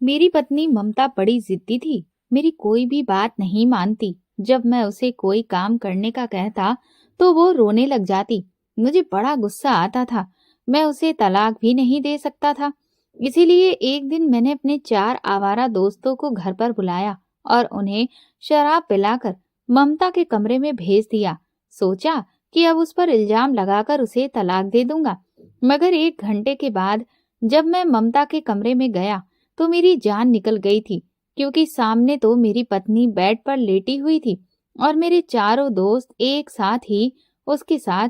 मेरी पत्नी ममता बड़ी जिद्दी थी। मेरी कोई भी बात नहीं मानती। जब मैं उसे कोई काम करने का कहता तो वो रोने लग जाती। मुझे बड़ा गुस्सा आता था। मैं उसे तलाक भी नहीं दे सकता था। इसीलिए एक दिन मैंने अपने 4 आवारा दोस्तों को घर पर बुलाया और उन्हें शराब पिलाकर ममता के कमरे में भेज दिया। सोचा कि अब उस पर इल्जाम लगाकर उसे तलाक दे दूंगा। मगर 1 घंटे के बाद जब मैं ममता के कमरे में गया तो मेरी जान निकल गई थी, क्योंकि सामने तो मेरी पत्नी बेड पर लेटी हुई थी और मेरे चारों दोस्त एक साथ ही उसके साथ।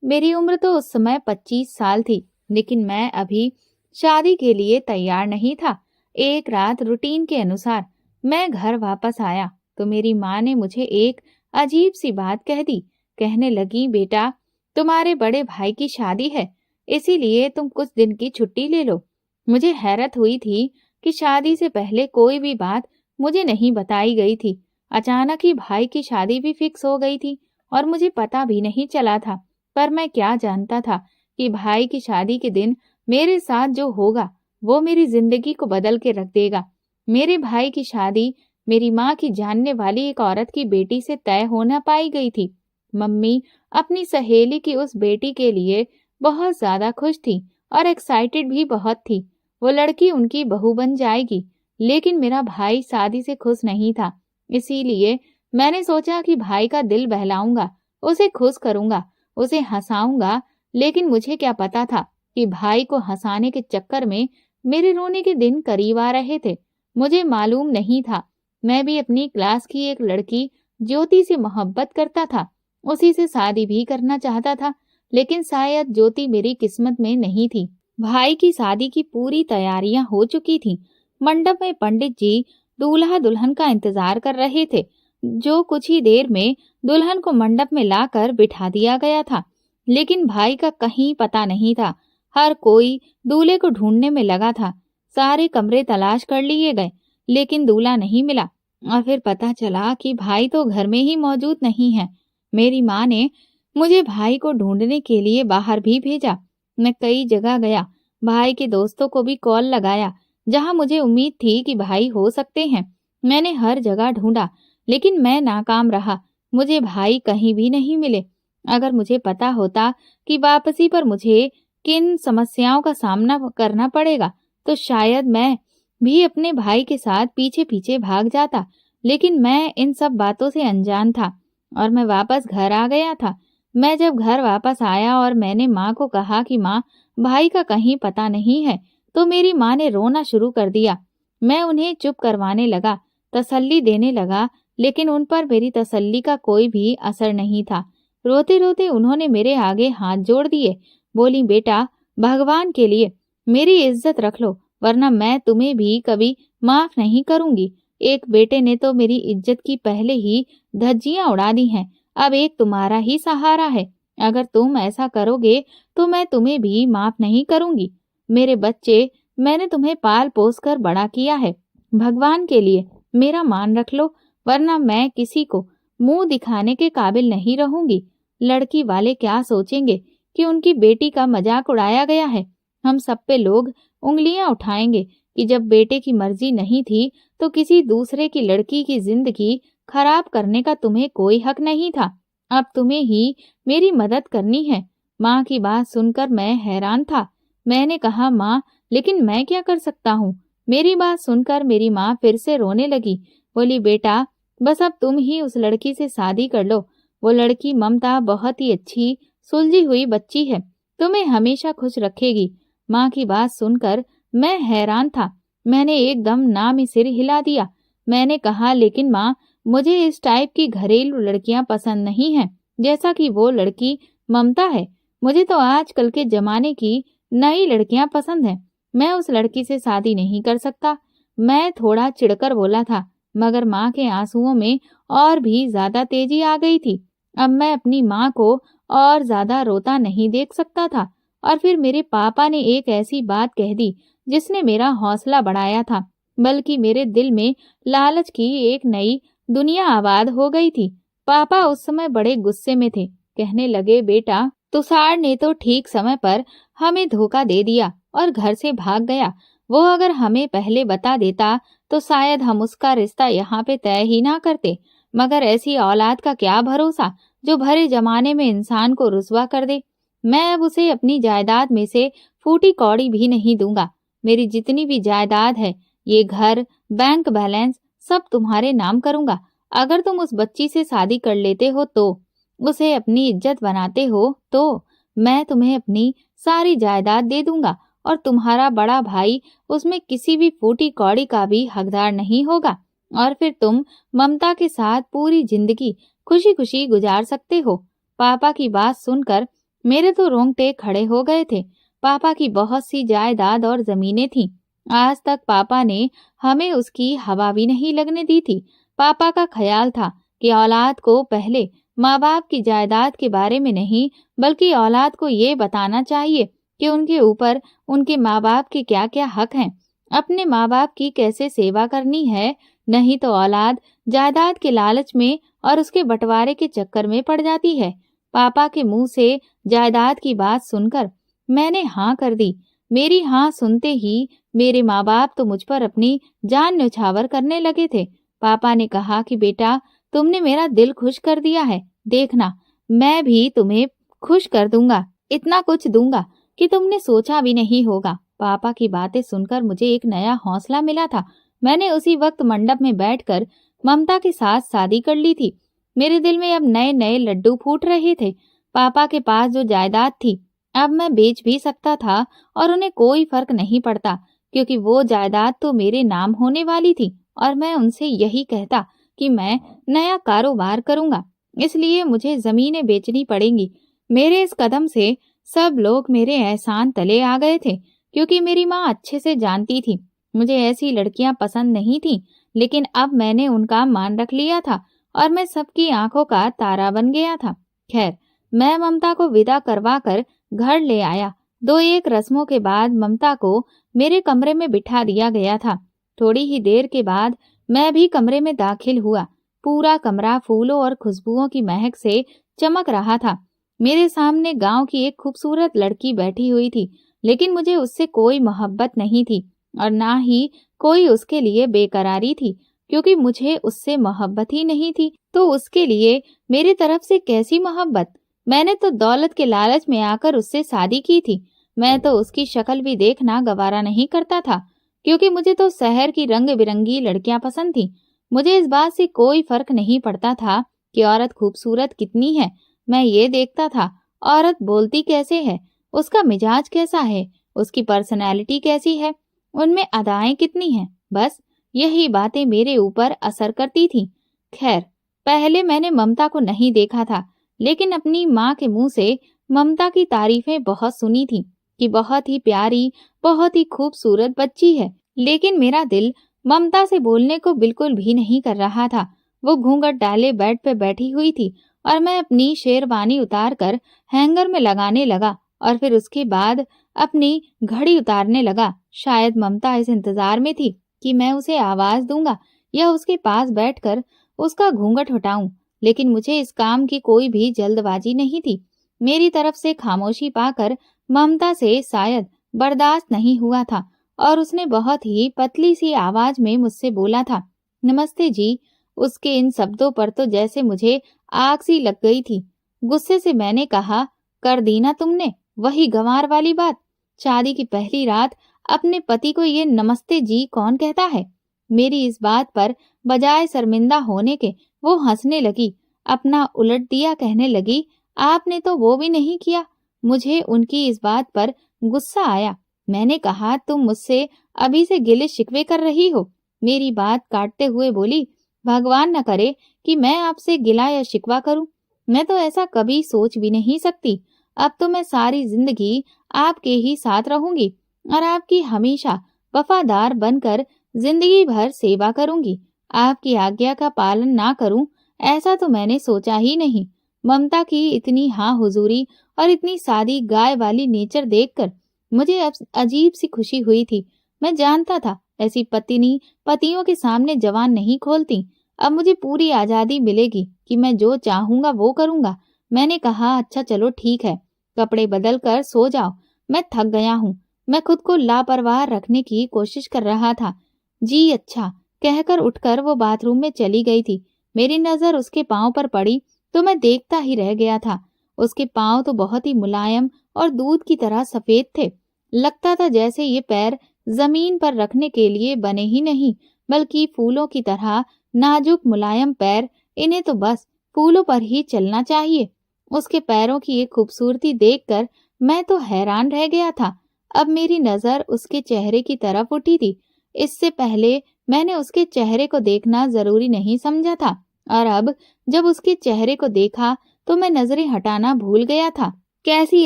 मेरी उम्र तो उस समय 25 साल थी, लेकिन मैं अभी शादी के लिए तैयार नहीं था। एक रात रूटीन के अनुसार मैं घर वापस आया तो मेरी माँ ने मुझे एक अजीब सी बात कह दी। कहने लगी, बेटा, तुम्हारे बड़े भाई की शादी है, इसीलिए तुम कुछ दिन की छुट्टी ले लो। मुझे हैरत हुई थी कि शादी से पहले कोई भी बात मुझे नहीं बताई गई थी। अचानक ही भाई की शादी भी फिक्स हो गई थी और मुझे पता भी नहीं चला था। पर मैं क्या जानता था कि भाई की शादी के दिन मेरे साथ जो होगा वो मेरी जिंदगी को बदल के रख देगा। मेरे भाई की शादी मेरी माँ की जानने वाली एक औरत की बेटी से तय होना पाई गई थी। मम्मी अपनी सहेली की उस बेटी के लिए बहुत ज्यादा खुश थी और एक्साइटेड भी बहुत थी। वो लड़की उनकी बहू बन जाएगी। लेकिन मेरा भाई शादी से खुश नहीं था। इसीलिए मैंने सोचा कि भाई का दिल बहलाऊंगा, उसे खुश करूंगा, उसे हंसाऊंगा। लेकिन मुझे क्या पता था कि भाई को हंसाने के चक्कर में मेरे रोने के दिन करीब आ रहे थे। मुझे मालूम नहीं था। मैं भी अपनी क्लास की एक लड़की ज्योति से मोहब्बत करता था, उसी से शादी भी करना चाहता था। लेकिन शायद ज्योति मेरी किस्मत में नहीं थी। भाई की शादी की पूरी तैयारियां हो चुकी थीं। मंडप में पंडित जी दूल्हा दुल्हन का इंतजार कर रहे थे। जो कुछ ही देर में दुल्हन को मंडप में लाकर बिठा दिया गया था। लेकिन भाई का कहीं पता नहीं था। हर कोई दूल्हे को ढूंढने में लगा था। सारे कमरे तलाश कर लिए गए, लेकिन दूल्हा नहीं मिला। और फिर पता चला कि भाई तो घर में ही मौजूद नहीं है। मेरी माँ ने मुझे भाई को ढूंढने के लिए बाहर भी भेजा। मैं कई जगह गया, भाई के दोस्तों को भी कॉल लगाया जहां मुझे उम्मीद थी कि भाई हो सकते हैं। मैंने हर जगह ढूंढा, लेकिन मैं नाकाम रहा। मुझे भाई कहीं भी नहीं मिले। अगर मुझे पता होता कि वापसी पर मुझे किन समस्याओं का सामना करना पड़ेगा तो शायद मैं भी अपने भाई के साथ पीछे पीछे भाग जाता। लेकिन मैं इन सब बातों से अनजान था और मैं वापस घर आ गया था। मैं जब घर वापस आया और मैंने माँ को कहा कि माँ, भाई का कहीं पता नहीं है, तो मेरी माँ ने रोना शुरू कर दिया। मैं उन्हें चुप करवाने लगा, तसल्ली देने लगा, लेकिन उन पर मेरी तसल्ली का कोई भी असर नहीं था। रोते रोते उन्होंने मेरे आगे हाथ जोड़ दिए। बोली, बेटा, भगवान के लिए मेरी इज्जत रख लो, वरना मैं तुम्हें भी कभी माफ नहीं करूंगी। एक बेटे ने तो मेरी इज्जत की पहले ही धज्जियां उड़ा दी हैं, अब एक तुम्हारा ही सहारा है। अगर तुम ऐसा करोगे तो मैं तुम्हें भी माफ नहीं करूंगी। मेरे बच्चे, मैंने तुम्हें पाल पोस कर बड़ा किया है। भगवान के लिए मेरा मान रख लो, वरना मैं किसी को मुंह दिखाने के काबिल नहीं रहूंगी। लड़की वाले क्या सोचेंगे कि उनकी बेटी का मजाक उड़ाया गया है। हम सब पे लोग उंगलियां उठाएंगे कि जब बेटे की मर्जी नहीं थी तो किसी दूसरे की लड़की की जिंदगी खराब करने का तुम्हें कोई हक नहीं था। अब तुम्हें ही मेरी मदद करनी है। माँ की बात सुनकर मैं हैरान था। मैंने कहा, माँ, लेकिन मैं क्या कर सकता हूँ? मेरी बात सुनकर मेरी माँ फिर से रोने लगी। बोली, बेटा, बस अब तुम ही उस लड़की से शादी कर लो। वो लड़की ममता बहुत ही अच्छी सुलझी हुई बच्ची है, तुम्हें हमेशा खुश रखेगी। माँ की बात सुनकर मैं हैरान था। मैंने एकदम नामी सिर हिला दिया। मैंने कहा, लेकिन माँ, मुझे इस टाइप की घरेलू लड़कियां पसंद नहीं हैं, जैसा कि वो लड़की ममता है। मुझे तो आजकल के जमाने की नई लड़कियां पसंद हैं। मैं उस लड़की से शादी नहीं कर सकता। मैं थोड़ा चिढ़कर बोला था, मगर माँ के आंसुओं में और भी ज्यादा तेजी आ गई थी। अब मैं अपनी माँ को और ज्यादा रोता नहीं देख सकता था। और फिर मेरे पापा ने एक ऐसी बात कह दी जिसने मेरा हौसला बढ़ाया था, बल्कि मेरे दिल में लालच की एक नई दुनिया आबाद हो गई थी। पापा उस समय बड़े गुस्से में थे। कहने लगे, बेटा, तुषार ने तो ठीक समय पर हमें धोखा दे दिया और घर से भाग गया। वो अगर हमें पहले बता देता तो शायद हम उसका रिश्ता यहाँ पे तय ही ना करते। मगर ऐसी औलाद का क्या भरोसा जो भरे जमाने में इंसान को रुसवा कर दे। मैं अब उसे अपनी जायदाद में से फूटी कौड़ी भी नहीं दूंगा। मेरी जितनी भी जायदाद है, ये घर, बैंक बैलेंस सब तुम्हारे नाम करूंगा। अगर तुम उस बच्ची से शादी कर लेते हो तो, उसे अपनी इज्जत बनाते हो तो मैं तुम्हें अपनी सारी जायदाद दे दूंगा और तुम्हारा बड़ा भाई उसमें किसी भी फूटी कौड़ी का भी हकदार नहीं होगा। और फिर तुम ममता के साथ पूरी जिंदगी खुशी खुशी गुजार सकते हो। पापा की बात सुनकर मेरे तो रोंगटे खड़े हो गए थे। पापा की बहुत सी जायदाद और जमीनें थीं। आज तक पापा ने हमें उसकी हवा भी नहीं लगने दी थी। पापा का ख्याल था कि औलाद को पहले माँ बाप की जायदाद के बारे में नहीं, बल्कि औलाद को ये बताना चाहिए कि उनके ऊपर उनके माँ बाप के क्या क्या हक हैं, अपने माँ बाप की कैसे सेवा करनी है। नहीं तो औलाद जायदाद के लालच में और उसके बंटवारे के चक्कर में पड़ जाती है। पापा के मुंह से जायदाद की बात सुनकर मैंने हाँ कर दी। मेरी हाँ सुनते ही मेरे माँ बाप तो मुझ पर अपनी जान न्यौछावर करने लगे थे। पापा ने कहा कि बेटा, तुमने मेरा दिल खुश कर दिया है, देखना मैं भी तुम्हें खुश कर दूंगा, इतना कुछ दूंगा कि तुमने सोचा भी नहीं होगा। पापा की बातें सुनकर मुझे एक नया हौसला मिला था। मैंने उसी वक्त मंडप में बैठकर ममता के साथ शादी कर ली थी। मेरे दिल में अब नए नए लड्डू फूट रहे थे। पापा के पास जो जायदाद थी अब मैं बेच भी सकता था और उन्हें कोई फर्क नहीं पड़ता, क्योंकि वो जायदाद तो मेरे नाम होने वाली थी और मैं उनसे यही कहता कि मैं नया कारोबार करूंगा, इसलिए मुझे जमीनें बेचनी पड़ेंगी। मेरे इस कदम से सब लोग मेरे एहसान तले आ गए थे, क्योंकि मेरी माँ अच्छे से जानती थी मुझे ऐसी लड़कियां पसंद नहीं थी। लेकिन अब मैंने उनका मान रख लिया था और मैं सबकी आंखों का तारा बन गया था। खैर, मैं ममता को विदा करवा कर घर ले आया। 2-1 रस्मों के बाद ममता को मेरे कमरे में बिठा दिया गया था। थोड़ी ही देर के बाद मैं भी कमरे में दाखिल हुआ। पूरा कमरा फूलों और खुशबुओं की महक से चमक रहा था। मेरे सामने गांव की एक खूबसूरत लड़की बैठी हुई थी, लेकिन मुझे उससे कोई मोहब्बत नहीं थी और ना ही कोई उसके लिए बेकरारी थी, क्योंकि मुझे उससे मोहब्बत ही नहीं थी तो उसके लिए मेरी तरफ से कैसी मोहब्बत। मैंने तो दौलत के लालच में आकर उससे शादी की थी। मैं तो उसकी शक्ल भी देखना गवारा नहीं करता था, क्योंकि मुझे तो शहर की रंग बिरंगी लड़कियां पसंद थी। मुझे इस बात से कोई फर्क नहीं पड़ता था कि औरत खूबसूरत कितनी है। मैं ये देखता था औरत बोलती कैसे है, उसका मिजाज कैसा है, उसकी पर्सनैलिटी कैसी है, उनमें अदाएं कितनी हैं। बस यही बातें मेरे ऊपर असर करती थी। खैर, पहले मैंने ममता को नहीं देखा था, लेकिन अपनी माँ के मुंह से ममता की तारीफें बहुत सुनी थी कि बहुत ही प्यारी, बहुत ही खूबसूरत बच्ची है। लेकिन मेरा दिल ममता से बोलने को बिल्कुल भी नहीं कर रहा था। वो घूंघट डाले बेड पे बैठी हुई थी और मैं अपनी शेरवानी उतार कर हैंगर में लगाने लगा और फिर उसके बाद अपनी घड़ी उतारने लगा। शायद ममता इस इंतजार में थी कि मैं उसे आवाज दूंगा या उसके पास बैठकर उसका घूंघट हटाऊं, लेकिन मुझे इस काम की कोई भी जल्दबाजी नहीं थी। मेरी तरफ से खामोशी पाकर ममता से शायद बर्दाश्त नहीं हुआ था और उसने बहुत ही पतली सी आवाज में मुझसे बोला था, नमस्ते जी। उसके इन शब्दों पर तो जैसे मुझे आग सी लग गई थी। गुस्से से मैंने कहा, कर दी ना तुमने वही गंवार वाली बात। शादी की पहली रात अपने पति को ये नमस्ते जी कौन कहता है। मेरी इस बात पर बजाय शर्मिंदा होने के वो हंसने लगी, अपना उलट दिया कहने लगी, आपने तो वो भी नहीं किया। मुझे उनकी इस बात पर गुस्सा आया। मैंने कहा, तुम मुझसे अभी से गिले शिकवे कर रही हो। मेरी बात काटते हुए बोली, भगवान न करे कि मैं आपसे गिला या शिकवा करूं। मैं तो ऐसा कभी सोच भी नहीं सकती। अब तो मैं सारी जिंदगी आपके ही साथ रहूंगी और आपकी हमेशा वफादार बनकर जिंदगी भर सेवा करूंगी। आपकी आज्ञा का पालन ना करूं, ऐसा तो मैंने सोचा ही नहीं। ममता की इतनी हाँ हुजूरी और इतनी सादी गाय वाली नेचर देखकर मुझे अब अजीब सी खुशी हुई थी। मैं जानता था ऐसी पत्नी पतियों के सामने जवान नहीं खोलती। अब मुझे पूरी आजादी मिलेगी कि मैं जो चाहूंगा वो करूंगा। मैंने कहा, अच्छा चलो ठीक है, कपड़े बदल कर सो जाओ, मैं थक गया हूँ। मैं खुद को लापरवाह रखने की कोशिश कर रहा था। जी अच्छा कहकर उठकर वो बाथरूम में चली गई थी। मेरी नजर उसके पांव पर पड़ी तो मैं देखता ही रह गया था। उसके पांव तो बहुत ही मुलायम और दूध की तरह सफेद थे। लगता था जैसे ये पैर जमीन पर रखने के लिए बने ही नहीं, बल्कि फूलों की तरह नाजुक मुलायम पैर, इन्हें तो बस फूलों पर ही चलना चाहिए। उसके पैरों की ये खूबसूरती देखकर मैं तो हैरान रह गया था। अब मेरी नजर उसके चेहरे की तरफ उठी थी। इससे पहले मैंने उसके चेहरे को देखना जरूरी नहीं समझा था, और अब जब उसके चेहरे को देखा तो मैं नजरें हटाना भूल गया था। कैसी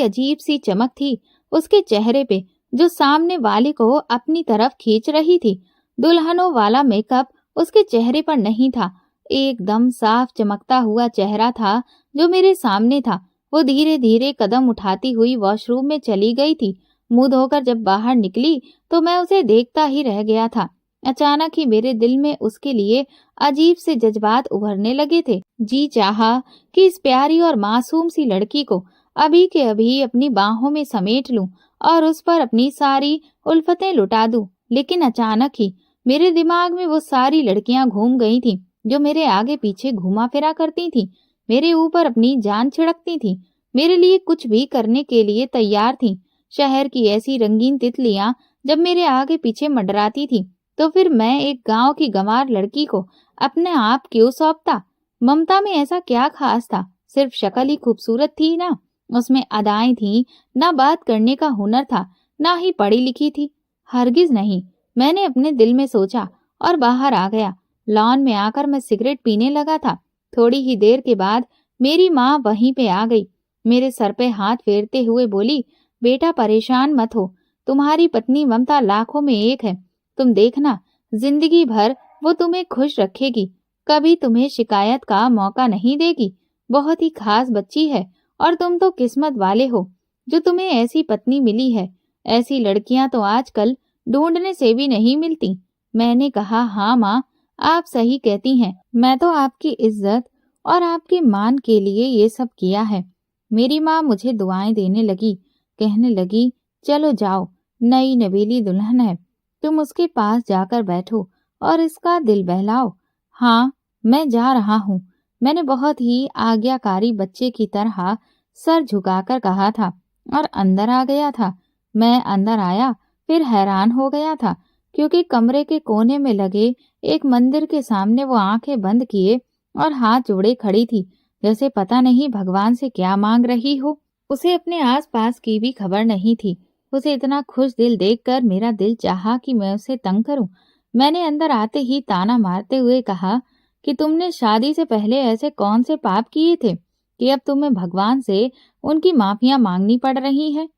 अजीब सी चमक थी उसके चेहरे पे, जो सामने वाले को अपनी तरफ खींच रही थी। दुल्हनों वाला मेकअप उसके चेहरे पर नहीं था। एकदम साफ चमकता हुआ चेहरा था जो मेरे सामने था। वो धीरे धीरे कदम उठाती हुई वॉशरूम में चली गई थी। मुंह धोकर जब बाहर निकली तो मैं उसे देखता ही रह गया था। अचानक ही मेरे दिल में उसके लिए अजीब से जज्बात उभरने लगे थे। जी चाहा कि इस प्यारी और मासूम सी लड़की को अभी के अभी अपनी बाहों में समेट लूं और उस पर अपनी सारी उल्फतें लुटा दूं। लेकिन अचानक ही मेरे दिमाग में वो सारी लड़कियां घूम गई थीं जो मेरे आगे पीछे घुमा फिरा करती थीं, मेरे ऊपर अपनी जान छिड़कती थीं, मेरे लिए कुछ भी करने के लिए तैयार थीं। शहर की ऐसी रंगीन तितलियां जब मेरे आगे पीछे मंडराती थी, तो फिर मैं एक गांव की गंवार लड़की को अपने आप क्यों सौंपता? ममता में ऐसा क्या खास था? सिर्फ शक्ल ही खूबसूरत थी ना, उसमें अदाएं थी, ना बात करने का हुनर था, ना ही पढ़ी लिखी थी। हरगिज नहीं, मैंने अपने दिल में सोचा और बाहर आ गया। लॉन में आकर मैं सिगरेट पीने लगा था। थोड़ी ही देर के बाद मेरी माँ वहीं पे आ गई। मेरे सर पे हाथ फेरते हुए बोली, बेटा परेशान मत हो, तुम्हारी पत्नी ममता लाखों में एक है। तुम देखना, जिंदगी भर वो तुम्हें खुश रखेगी, कभी तुम्हें शिकायत का मौका नहीं देगी। बहुत ही खास बच्ची है और तुम तो किस्मत वाले हो जो तुम्हें ऐसी पत्नी मिली है। ऐसी लड़कियां तो आजकल ढूंढने से भी नहीं मिलती। मैंने कहा, हाँ माँ, आप सही कहती हैं। मैं तो आपकी इज्जत और आपके मान के लिए ये सब किया है। मेरी माँ मुझे दुआएं देने लगी, कहने लगी, चलो जाओ, नई नवेली दुल्हन है, तुम उसके पास जाकर बैठो और इसका दिल बहलाओ। हाँ, मैं जा रहा हूँ, मैंने बहुत ही आज्ञाकारी बच्चे की तरह सर झुकाकर कहा था और अंदर आ गया था। मैं अंदर आया, फिर हैरान हो गया था, क्योंकि कमरे के कोने में लगे एक मंदिर के सामने वो आंखें बंद किए और हाथ जोड़े खड़ी थी, जैसे पता नहीं भगवान से क्या मांग रही हो। उसे अपने आसपास की भी खबर नहीं थी। उसे इतना खुश दिल देखकर मेरा दिल चाहा कि मैं उसे तंग करूं। मैंने अंदर आते ही ताना मारते हुए कहा कि तुमने शादी से पहले ऐसे कौन से पाप किए थे कि अब तुम्हें भगवान से उनकी माफियां मांगनी पड़ रही हैं?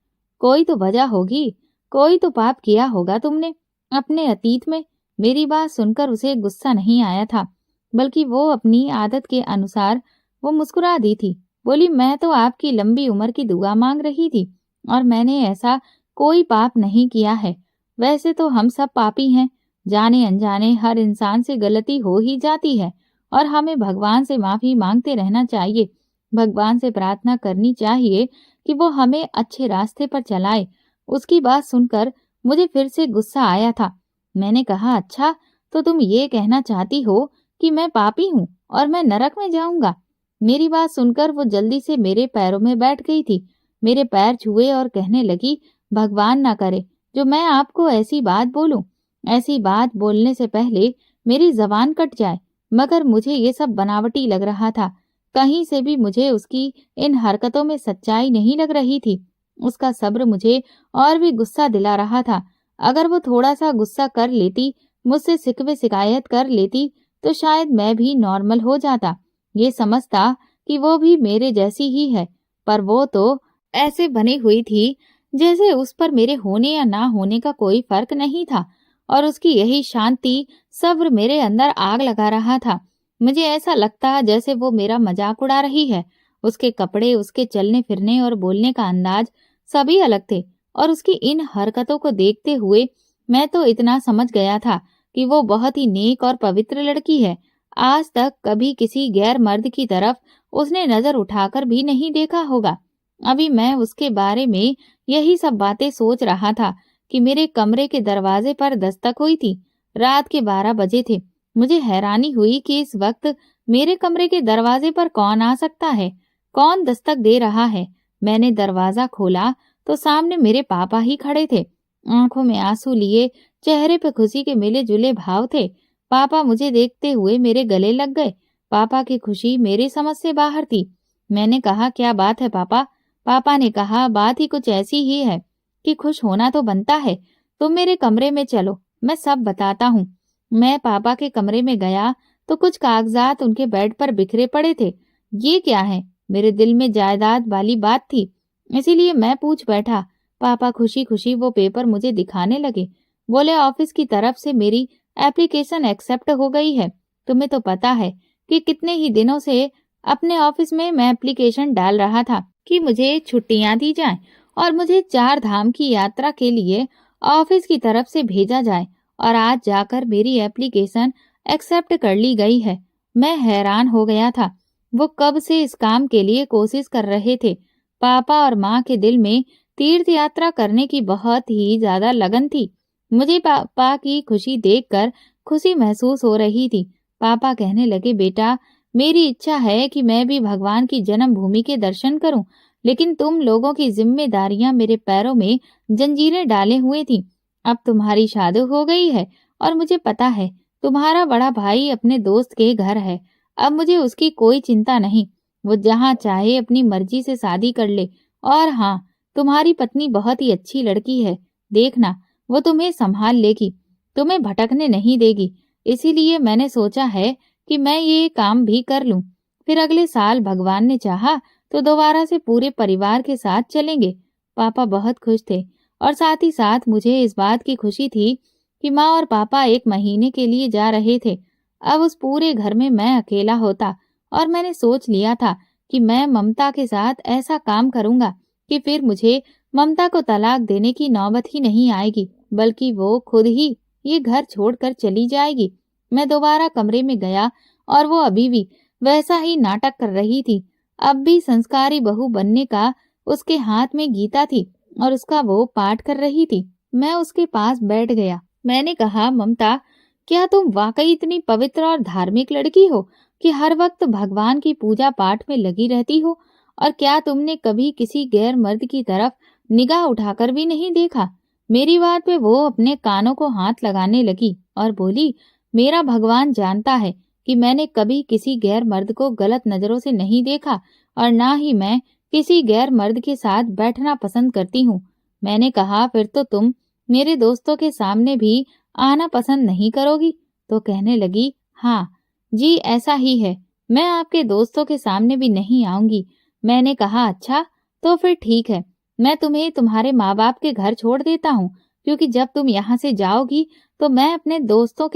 कोई तो वजह होगी, कोई तो पाप किया होगा तुमने अपने अतीत में। मेरी बात सुनकर उसे गुस्सा नहीं आया था, बल्कि वो अपनी आदत के अनुसार वो मुस्कुरा दी थी। बोली, मैं तो आपकी लंबी उम्र की दुआ मांग रही थी और मैंने ऐसा कोई पाप नहीं किया है। वैसे तो हम सब पापी हैं, जाने अनजाने हर इंसान से गलती हो ही जाती है और हमें भगवान से माफी मांगते रहना चाहिए। भगवान से प्रार्थना करनी चाहिए कि वो हमें अच्छे रास्ते पर चलाए। उसकी बात सुनकर मुझे फिर से गुस्सा आया था। मैंने कहा, अच्छा, तो तुम ये कहना चाहती हो कि मैं पापी हूँ और मैं नरक में जाऊंगा? मेरी बात सुनकर वो जल्दी से मेरे पैरों में बैठ गई थी, मेरे पैर छुए और कहने लगी, भगवान ना करे जो मैं आपको ऐसी बात बोलूं। ऐसी बात बोलने से पहले मेरी जबान कट जाए। मगर मुझे ये सब बनावटी लग रहा था। कहीं से भी मुझे उसकी इन हरकतों में सच्चाई नहीं लग रही थी। उसका सब्र मुझे और भी गुस्सा दिला रहा था। अगर वो थोड़ा सा गुस्सा कर लेती, मुझसे शिकवे शिकायत कर लेती, तो शायद मैं भी नॉर्मल हो जाता, ये समझता कि वो भी मेरे जैसी ही है। पर वो तो ऐसे बनी हुई थी जैसे उस पर मेरे होने या ना होने का कोई फर्क नहीं था, और उसकी यही शांति सब्र मेरे अंदर आग लगा रहा था। मुझे ऐसा लगता जैसे वो मेरा मजाक उड़ा रही है। उसके कपड़े, उसके चलने फिरने और बोलने का अंदाज सभी अलग थे, और उसकी इन हरकतों को देखते हुए मैं तो इतना समझ गया था कि वो बहुत ही नेक और पवित्र लड़की है। आज तक कभी किसी गैर मर्द की तरफ उसने नजर उठाकर भी नहीं देखा होगा। अभी मैं उसके बारे में यही सब बातें सोच रहा था कि मेरे कमरे के दरवाजे पर दस्तक हुई थी। रात के 12 बजे थे। मुझे हैरानी हुई कि इस वक्त मेरे कमरे के दरवाजे पर कौन आ सकता है, कौन दस्तक दे रहा है। मैंने दरवाजा खोला तो सामने मेरे पापा ही खड़े थे। आंखों में आंसू लिए, चेहरे पे खुशी के मिले जुले भाव थे। पापा मुझे देखते हुए मेरे गले लग गए। पापा की खुशी मेरी समझ से बाहर थी। मैंने कहा, क्या बात है पापा? पापा ने कहा, बात ही कुछ ऐसी ही है कि खुश होना तो बनता है। तुम मेरे कमरे में चलो, मैं सब बताता हूँ। मैं पापा के कमरे में गया तो कुछ कागजात उनके बेड पर बिखरे पड़े थे। ये क्या है? मेरे दिल में जायदाद वाली बात थी, इसीलिए मैं पूछ बैठा। पापा खुशी खुशी वो पेपर मुझे दिखाने लगे। बोले, ऑफिस की तरफ से मेरी एप्लीकेशन एक्सेप्ट हो गई है। तुम्हें तो पता है कि कितने ही दिनों से अपने ऑफिस में मैं एप्लीकेशन डाल रहा था कि मुझे छुट्टियां दी जाएं और मुझे 4 धाम की यात्रा के लिए ऑफिस की तरफ से भेजा जाए, और आज जाकर मेरी एप्लीकेशन एक्सेप्ट कर ली गई है। मैं हैरान हो गया था। वो कब से इस काम के लिए कोशिश कर रहे थे। पापा और माँ के दिल में तीर्थ यात्रा करने की बहुत ही ज्यादा लगन थी। मुझे पापा की खुशी देखकर खुशी महसूस हो रही थी। पापा कहने लगे, बेटा, मेरी इच्छा है कि मैं भी भगवान की जन्मभूमि के दर्शन करूं, लेकिन तुम लोगों की जिम्मेदारियां मेरे पैरों में जंजीरें डाले हुए थी। अब तुम्हारी शादी हो गई है और मुझे पता है तुम्हारा बड़ा भाई अपने दोस्त के घर है। अब मुझे उसकी कोई चिंता नहीं। वो जहाँ चाहे अपनी मर्जी से शादी कर ले। और हाँ, तुम्हारी पत्नी बहुत ही अच्छी लड़की है। देखना, वो तुम्हें संभाल लेगी, तुम्हें भटकने नहीं देगी। इसीलिए मैंने सोचा है कि मैं ये काम भी कर लूं। फिर अगले साल भगवान ने चाहा तो दोबारा से पूरे परिवार के साथ चलेंगे। पापा बहुत खुश थे और साथ ही साथ मुझे इस बात की खुशी थी कि माँ और पापा 1 महीने के लिए जा रहे थे। अब उस पूरे घर में मैं अकेला होता, और मैंने सोच लिया था कि मैं ममता के साथ ऐसा काम करूंगा कि फिर मुझे ममता को तलाक देने की नौबत ही नहीं आएगी, बल्कि वो खुद ही ये घर छोड़कर चली जाएगी। मैं दोबारा कमरे में गया और वो अभी भी वैसा ही नाटक कर रही थी। अब भी संस्कारी बहू बनने का उसके हाथ में गीता थी और उसका वो पाठ कर रही थी। मैं उसके पास बैठ गया। मैंने कहा, ममता, क्या तुम वाकई इतनी पवित्र और धार्मिक लड़की हो कि हर वक्त भगवान की पूजा पाठ में लगी रहती हो? और क्या तुमने कभी किसी गैर मर्द की तरफ निगाह उठाकर भी नहीं देखा? मेरी बात पे वो अपने कानों को हाथ लगाने लगी और बोली, मेरा भगवान जानता है कि मैंने कभी किसी गैर मर्द को गलत नजरों से नहीं देखा, और ना ही मैं किसी गैर मर्द के साथ बैठना पसंद करती हूँ। मैंने कहा, फिर तो तुम मेरे दोस्तों के सामने भी आना पसंद नहीं करोगी? तो कहने लगी, हाँ जी, ऐसा ही है, मैं आपके दोस्तों के सामने भी नहीं आऊंगी। मैंने कहा, अच्छा, तो फिर ठीक है, मैं तुम्हें तुम्हारे माँ बाप के घर छोड़ देता हूँ, क्योंकि जब तुम यहाँ से जाओगी तो मैं अपने दोस्तों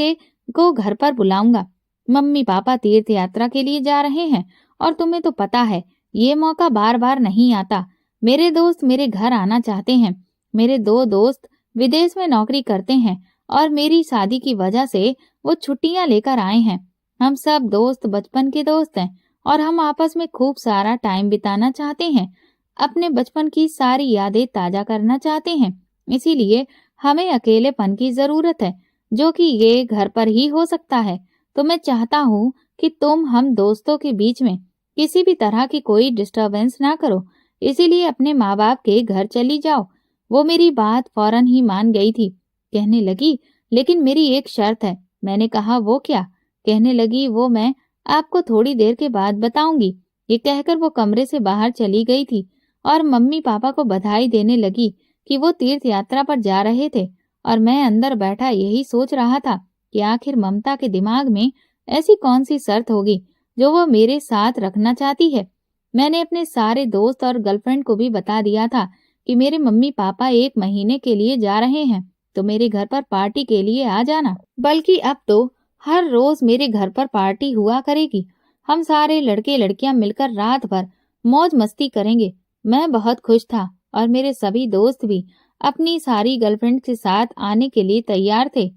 को घर पर बुलाऊंगा। मम्मी पापा तीर्थ यात्रा के लिए जा रहे हैं, और तुम्हें तो पता है ये मौका बार बार नहीं आता। मेरे दोस्त मेरे घर आना चाहते हैं। मेरे 2 दोस्त विदेश में नौकरी करते हैं और मेरी शादी की वजह से वो छुट्टियां लेकर आए हैं। हम सब दोस्त बचपन के दोस्त हैं और हम आपस में खूब सारा टाइम बिताना चाहते हैं, अपने बचपन की सारी यादें ताजा करना चाहते हैं। इसीलिए हमें अकेलेपन की जरूरत है, जो कि ये घर पर ही हो सकता है। तो मैं चाहता हूँ कि तुम हम दोस्तों के बीच में किसी भी तरह की कोई डिस्टरबेंस ना करो, इसीलिए अपने माँ बाप के घर चली जाओ। वो मेरी बात फौरन ही मान गई थी। कहने लगी, लेकिन मेरी एक शर्त है। मैंने कहा, वो क्या? कहने लगी, वो मैं आपको थोड़ी देर के बाद बताऊंगी। ये कहकर वो कमरे से बाहर चली गई थी और मम्मी पापा को बधाई देने लगी कि वो तीर्थ यात्रा पर जा रहे थे। और मैं अंदर बैठा यही सोच रहा था कि आखिर ममता के दिमाग में ऐसी कौन सी शर्त होगी जो वो मेरे साथ रखना चाहती है। मैंने अपने सारे दोस्त और गर्लफ्रेंड को भी बता दिया था कि मेरे मम्मी पापा 1 महीने के लिए जा रहे हैं, तो मेरे घर पर पार्टी के लिए आ जाना। बल्कि अब तो हर रोज मेरे घर पर पार्टी हुआ करेगी। हम सारे लड़के लड़कियां मिलकर रात भर मौज मस्ती करेंगे। मैं बहुत खुश था और मेरे सभी दोस्त भी अपनी सारी गर्लफ्रेंड के साथ आने के लिए तैयार थे।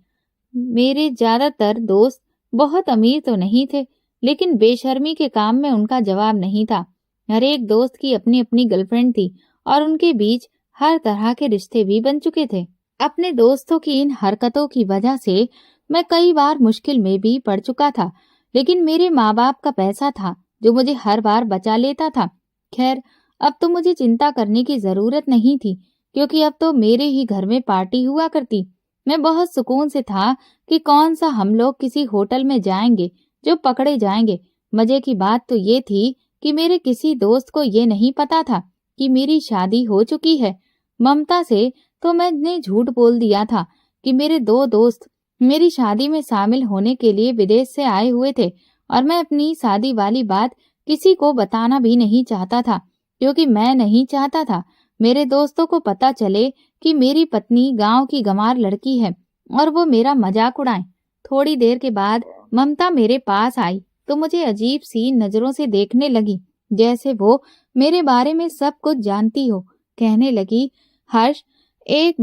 मेरे ज्यादातर दोस्त बहुत अमीर तो नहीं थे, लेकिन बेशर्मी के काम में उनका जवाब नहीं था। हर एक दोस्त की अपनी अपनी गर्लफ्रेंड थी और उनके बीच हर तरह के रिश्ते भी बन चुके थे। अपने दोस्तों की इन हरकतों की वजह से मैं कई बार मुश्किल में भी पड़ चुका था, लेकिन मेरे माँ बाप का पैसा था जो मुझे हर बार बचा लेता था। खैर, अब तो मुझे चिंता करने की जरूरत नहीं थी, क्योंकि अब तो मेरे ही घर में पार्टी हुआ करती। मैं बहुत सुकून से था कि कौन सा हम लोग किसी होटल में जाएंगे जो पकड़े जाएंगे। मजे की बात तो ये थी कि मेरे किसी दोस्त को ये नहीं पता था कि मेरी शादी हो चुकी है। ममता से तो मैंने झूठ बोल दिया था कि मेरे दो दोस्त मेरी शादी में शामिल होने के लिए विदेश से आए हुए थे, और मैं अपनी शादी वाली बात किसी को बताना भी नहीं चाहता था, क्योंकि मैं नहीं चाहता था मेरे दोस्तों को पता चले कि मेरी पत्नी गांव की गंवार लड़की है और वो मेरा मजाक उड़ाए। थोड़ी देर के बाद ममता मेरे पास आई तो मुझे अजीब सी नजरों से देखने लगी, जैसे वो मेरे बारे में सब कुछ जानती हो। कहने लगी, हर्ष, एक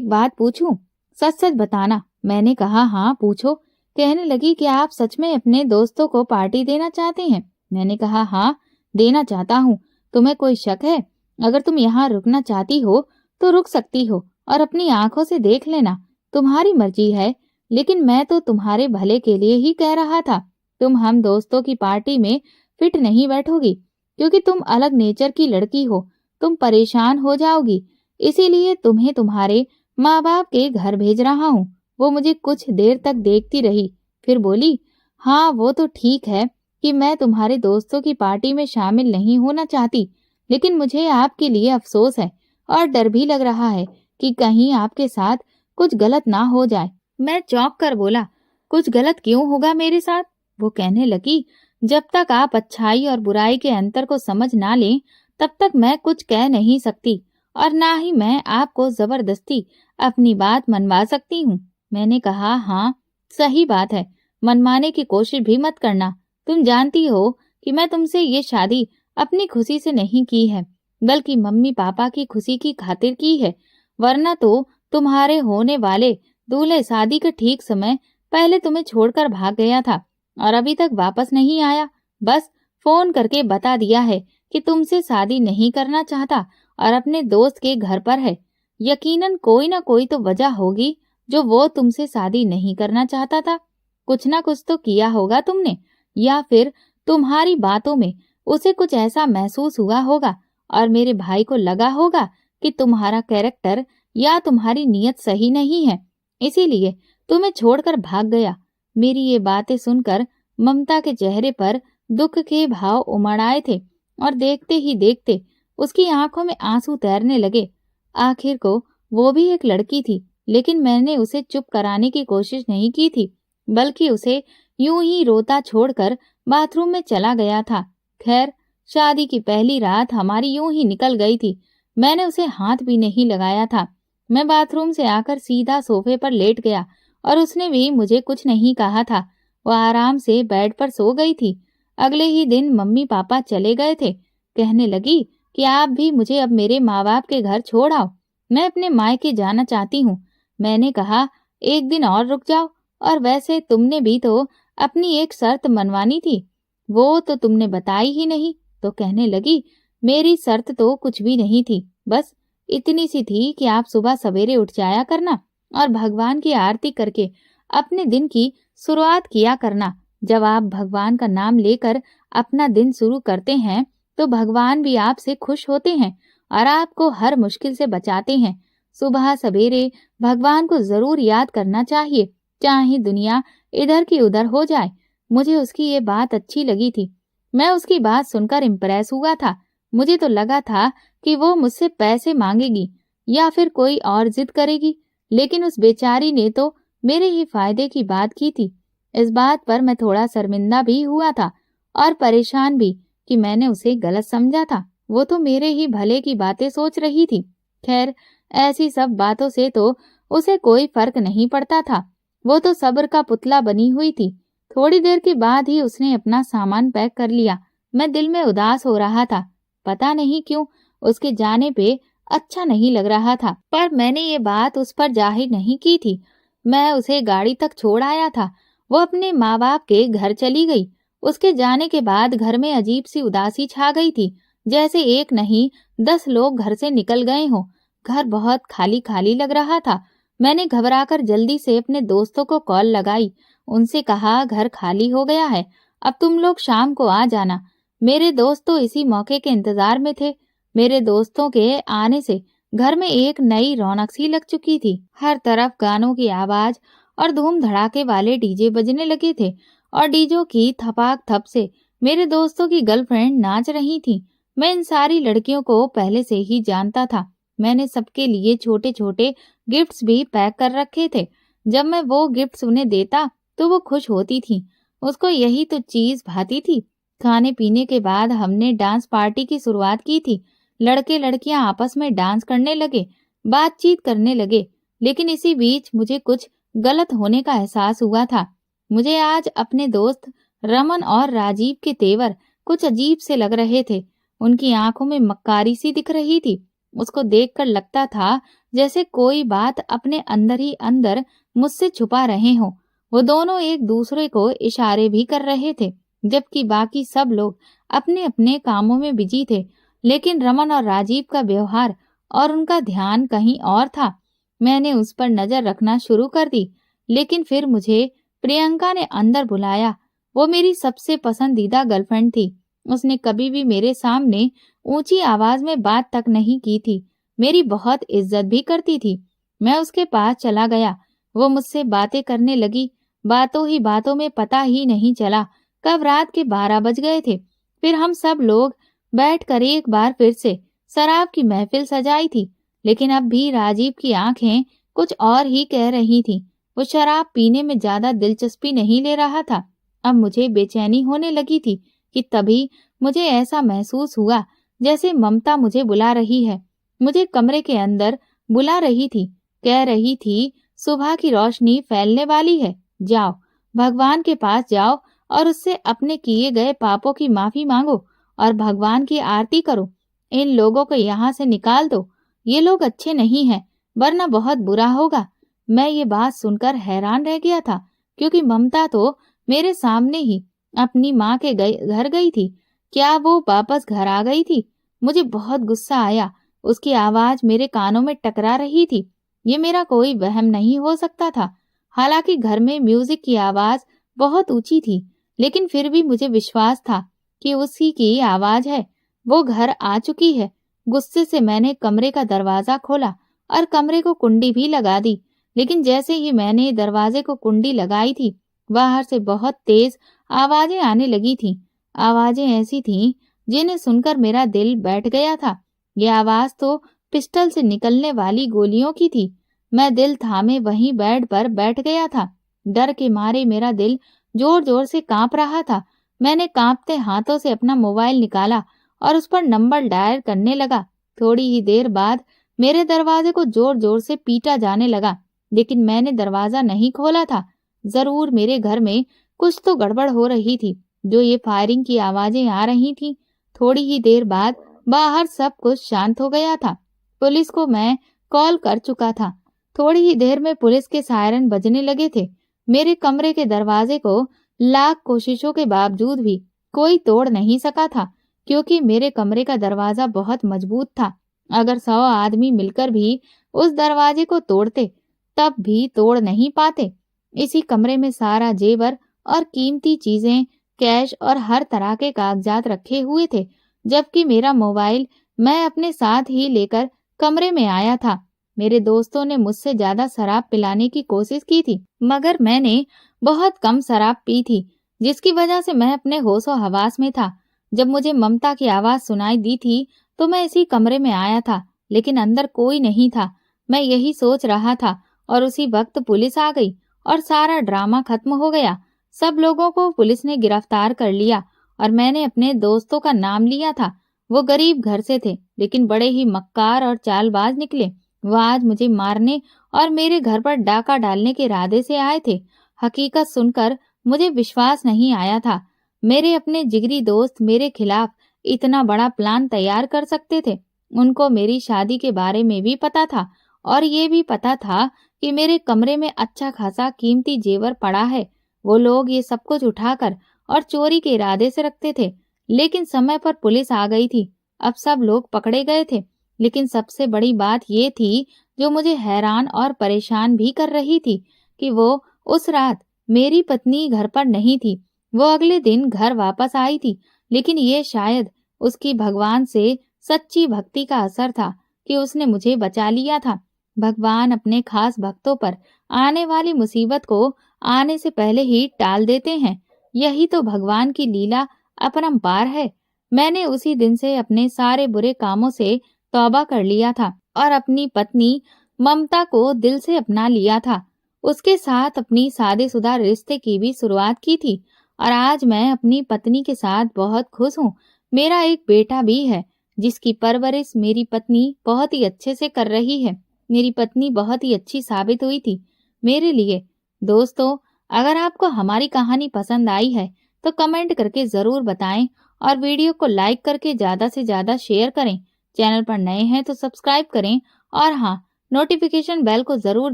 बात पूछूं? सच सच बताना। मैंने कहा, हाँ पूछो। कहने लगी कि आप सच में अपने दोस्तों को पार्टी देना चाहते हैं? मैंने कहा, हाँ देना चाहता हूँ। तुम्हें कोई शक है? अगर तुम यहाँ रुकना चाहती हो तो रुक सकती हो और अपनी आंखों से देख लेना, तुम्हारी मर्जी है। लेकिन मैं तो तुम्हारे भले के लिए ही कह रहा था। तुम हम दोस्तों की पार्टी में फिट नहीं बैठोगी, क्योंकि तुम अलग नेचर की लड़की हो, तुम परेशान हो जाओगी। इसीलिए तुम्हें तुम्हारे माँ बाप के घर भेज रहा हूँ। वो मुझे कुछ देर तक देखती रही, फिर बोली, हाँ वो तो ठीक है कि मैं तुम्हारे दोस्तों की पार्टी में शामिल नहीं होना चाहती, लेकिन मुझे आपके लिए अफसोस है और डर भी लग रहा है कि कहीं आपके साथ कुछ गलत ना हो जाए। मैं चौंक कर बोला, कुछ गलत क्यों होगा मेरे साथ? वो कहने लगी, जब तक आप अच्छाई और बुराई के अंतर को समझ ना लें, तब तक मैं कुछ कह नहीं सकती, और ना ही मैं आपको जबरदस्ती अपनी बात मनवा सकती हूँ। मैंने कहा, हाँ सही बात है, मनवाने की कोशिश भी मत करना। तुम जानती हो कि मैं तुमसे ये शादी अपनी खुशी से नहीं की है, बल्कि मम्मी पापा की खुशी की खातिर की है। वरना तो तुम्हारे होने वाले दूल्हे शादी के ठीक समय पहले तुम्हें छोड़कर भाग गया था और अभी तक वापस नहीं आया। बस फोन करके बता दिया है कि तुमसे शादी नहीं करना चाहता और अपने दोस्त के घर पर है। यकीनन कोई ना कोई तो वजह होगी जो वो तुमसे शादी नहीं करना चाहता था। कुछ ना कुछ तो किया होगा तुमने, या फिर तुम्हारी बातों में उसे कुछ ऐसा महसूस हुआ होगा और मेरे भाई को लगा होगा कि तुम्हारा कैरेक्टर या तुम्हारी नीयत सही नहीं है, इसीलिए तुम्हें छोड़कर भाग गया। मेरी ये बातें सुनकर ममता के चेहरे पर दुख के भाव उमड़ आए थे और देखते ही देखते उसकी आंखों में आंसू तैरने लगे। आखिर को वो भी एक लड़की थी, लेकिन मैंने उसे चुप कराने की कोशिश नहीं की थी, बल्कि उसे यूं ही रोता छोड़कर बाथरूम में चला गया था। खैर, शादी की पहली रात हमारी यूं ही निकल गई थी। मैंने उसे हाथ भी नहीं लगाया था। मैं बाथरूम से आकर सीधा सोफे पर लेट गया और उसने भी मुझे कुछ नहीं कहा था। वह आराम से बेड पर सो गई थी। अगले ही दिन मम्मी पापा चले गए थे। कहने लगी कि आप भी मुझे अब मेरे माँ बाप के घर छोड़ आओ, मैं अपने मायके जाना चाहती हूँ। मैंने कहा, एक दिन और रुक जाओ, और वैसे तुमने भी तो अपनी एक शर्त मनवानी थी, वो तो तुमने बताई ही नहीं। तो कहने लगी, मेरी शर्त तो कुछ भी नहीं थी, बस इतनी सी थी कि आप सुबह सवेरे उठ जाया करना और भगवान की आरती करके अपने दिन की शुरुआत किया करना। जब आप भगवान का नाम लेकर अपना दिन शुरू करते हैं तो भगवान भी आपसे खुश होते हैं और आपको हर मुश्किल से बचाते हैं। सुबह सवेरे भगवान को जरूर याद करना चाहिए, चाहे दुनिया इधर की उधर हो जाए। मुझे उसकी ये बात अच्छी लगी थी। मैं उसकी बात सुनकर इम्प्रेस हुआ था। मुझे तो लगा था कि वो मुझसे पैसे मांगेगी या फिर कोई और जिद करेगी, लेकिन उस बेचारी ने तो मेरे ही फायदे की बात की थी। इस बात पर मैं थोड़ा शर्मिंदा भी हुआ था और परेशान भी कि मैंने उसे गलत समझा था। वो तो मेरे ही भले की बातें सोच रही थी। खैर, ऐसी सब बातों से तो उसे कोई फर्क नहीं पड़ता था। वो तो सब्र का पुतला बनी हुई थी। थोड़ी देर के बाद ही उसने अपना सामान पैक कर लिया। मैं दिल में उदास हो रहा था। पता नहीं क्यों उसके जाने पे अच्छा नहीं लग रहा था, पर मैंने ये बात उस पर जाहिर नहीं की थी। मैं उसे गाड़ी तक छोड़ आया था। वो अपने माँ बाप के घर चली गई। उसके जाने के बाद घर में अजीब सी उदासी छा गई थी, जैसे एक नहीं 10 लोग घर से निकल गए हों। घर बहुत खाली खाली लग रहा था मैंने घबराकर जल्दी से अपने दोस्तों को कॉल लगाई। उनसे कहा, घर खाली हो गया है, अब तुम लोग शाम को आ जाना। मेरे दोस्त तो इसी मौके के इंतजार में थे। मेरे दोस्तों के आने से घर में एक नई रौनक सी लग चुकी थी। हर तरफ गानों की आवाज और धूम धड़ाके वाले डीजे बजने लगे थे और डीजों की थपाक थप से मेरे दोस्तों की गर्लफ्रेंड नाच रही थी। मैं इन सारी लड़कियों को पहले से ही जानता था। मैंने सबके लिए छोटे छोटे गिफ्ट्स भी पैक कर रखे थे। जब मैं वो गिफ्ट्स उन्हें देता तो वो खुश होती थी। उसको यही तो चीज भाती थी। खाने पीने के बाद हमने डांस पार्टी की शुरुआत की थी। लड़के लड़कियां आपस में डांस करने लगे, बातचीत करने लगे। लेकिन इसी बीच मुझे कुछ गलत होने का एहसास हुआ था। मुझे आज अपने दोस्त रमन और राजीव के तेवर कुछ अजीब से लग रहे थे। उनकी आंखों में मक्कारी सी दिख रही थी। उसको देखकर लगता था जैसे कोई बात अपने अंदर ही अंदर मुझसे छुपा रहे हों। वो दोनों एक दूसरे को इशारे भी कर रहे थे, जबकि बाकी सब लोग अपने अपने कामों में बिजी थे। लेकिन रमन और राजीव का व्यवहार और उनका ध्यान कहीं और था। मैंने उस पर नजर रखना शुरू कर दी, लेकिन फिर मुझे प्रियंका ने अंदर बुलाया। वो मेरी सबसे पसंदीदा गर्लफ्रेंड थी। उसने कभी भी मेरे सामने ऊंची आवाज में बात तक नहीं की थी। मेरी बहुत इज्जत भी करती थी। मैं उसके पास चला गया। वो मुझसे बातें करने लगी। बातों ही बातों में पता ही नहीं चला कब रात के 12 बज गए थे। फिर हम सब लोग बैठकर एक बार फिर से शराब की महफिल सजाई थी। लेकिन अब भी राजीव की आंखें कुछ और ही कह रही थीं। वो शराब पीने में ज्यादा दिलचस्पी नहीं ले रहा था। अब मुझे बेचैनी होने लगी थी कि तभी मुझे ऐसा महसूस हुआ जैसे ममता मुझे बुला रही है। मुझे कमरे के अंदर बुला रही थी, कह रही थी, सुबह की रोशनी फैलने वाली है, जाओ भगवान के पास जाओ और उससे अपने किए गए पापों की माफी मांगो और भगवान की आरती करो। इन लोगों को यहाँ से निकाल दो। ये लोग अच्छे नहीं हैं, वरना बहुत बुरा होगा। मैं ये बात सुनकर हैरान रह गया था, क्योंकि ममता तो मेरे सामने ही अपनी माँ के घर गई थी। क्या वो वापस घर आ गई थी? मुझे बहुत गुस्सा आया। उसकी आवाज मेरे कानों में टकरा रही थी। ये मेरा कोई वहम नहीं हो सकता था। हालांकि घर में म्यूजिक की आवाज बहुत ऊंची थी, लेकिन फिर भी मुझे विश्वास था कि उसी की आवाज है। वो घर आ चुकी है। गुस्से से मैंने कमरे का दरवाजा खोला और कमरे को कुंडी भी लगा दी। लेकिन जैसे ही मैंने दरवाजे को कुंडी लगाई थी, बाहर से बहुत तेज आवाजें आने लगी थीं। आवाजें ऐसी थीं जिन्हें सुनकर मेरा दिल बैठ गया था। ये आवाज तो पिस्टल से निकलने वाली गोलियों की थी। मैं दिल थामे वहीं बेड पर बैठ गया था। डर के मारे मेरा दिल जोर जोर से कांप रहा था। मैंने कांपते हाथों से अपना मोबाइल निकाला और उस पर नंबर डायल करने लगा। थोड़ी ही देर बाद मेरे दरवाजे को जोर जोर से पीटा जाने लगा, लेकिन मैंने दरवाजा नहीं खोला था। जरूर मेरे घर में कुछ तो गड़बड़ हो रही थी, जो ये फायरिंग की आवाजें आ रही थीं। थोड़ी ही देर बाद बाहर सब कुछ शांत हो गया था। पुलिस को मैं कॉल कर चुका था। थोड़ी ही देर में पुलिस के सायरन बजने लगे थे। मेरे कमरे के दरवाजे को लाख कोशिशों के बावजूद भी कोई तोड़ नहीं सका था, क्योंकि मेरे कमरे का दरवाजा बहुत मजबूत था। अगर 100 आदमी मिलकर भी उस दरवाजे को तोड़ते, तब भी तोड़ नहीं पाते। इसी कमरे में सारा जेवर और कीमती चीजें, कैश और हर तरह के कागजात रखे हुए थे, जबकि मेरा मोबाइल मैं अपने साथ ही लेकर कमरे में आया था। मेरे दोस्तों ने मुझसे ज्यादा शराब पिलाने की कोशिश की थी, मगर मैंने बहुत कम शराब पी थी, जिसकी वजह से मैं अपने होशो हवास में था। जब मुझे ममता की आवाज सुनाई दी थी तो मैं इसी कमरे में आया था, लेकिन अंदर कोई नहीं था। मैं यही सोच रहा था और उसी वक्त पुलिस आ गई और सारा ड्रामा खत्म हो गया। सब लोगों को पुलिस ने गिरफ्तार कर लिया और मैंने अपने दोस्तों का नाम लिया था। वो गरीब घर से थे, लेकिन बड़े ही मक्कार और चालबाज निकले। वो आज मुझे मारने और मेरे घर पर डाका डालने के इरादे से आए थे। हकीकत सुनकर मुझे विश्वास नहीं आया था। मेरे अपने जिगरी दोस्त मेरे खिलाफ इतना बड़ा प्लान तैयार कर सकते थे। उनको मेरी शादी के बारे में भी पता था और ये भी पता था कि मेरे कमरे में अच्छा खासा कीमती जेवर पड़ा है। वो लोग ये सब कुछ उठाकर और चोरी के इरादे से रखते थे, लेकिन समय पर पुलिस आ गई थी। अब सब लोग पकड़े गए थे, लेकिन सबसे बड़ी बात ये थी जो मुझे हैरान और परेशान भी कर रही थी कि वो उस रात मेरी पत्नी घर पर नहीं थी। वो अगले दिन घर वापस आई थी, लेकिन ये शायद उसकी भगवान से सच्ची भक्ति का असर था कि उसने मुझे बचा लिया था। भगवान अपने खास भक्तों पर आने वाली मुसीबत को आने से पहले ही टाल देते हैं। यही तो भगवान की लीला अपरंपार है। मैंने उसी दिन से अपने सारे बुरे कामों से तौबा कर लिया था और अपनी पत्नी ममता को दिल से अपना लिया था। उसके साथ अपनी शादीशुदा रिश्ते की भी शुरुआत की थी और आज मैं अपनी पत्नी के साथ बहुत खुश हूँ। मेरा एक बेटा भी है जिसकी परवरिश मेरी पत्नी बहुत ही अच्छे से कर रही है। मेरी पत्नी बहुत ही अच्छी साबित हुई थी मेरे लिए। दोस्तों, अगर आपको हमारी कहानी पसंद आई है तो कमेंट करके जरूर बताएं और वीडियो को लाइक करके ज्यादा से ज्यादा शेयर करें। चैनल पर नए हैं तो सब्सक्राइब करें और हाँ, नोटिफिकेशन बेल को जरूर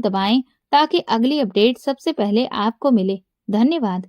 दबाएं ताकि अगली अपडेट सबसे पहले आपको मिले। धन्यवाद।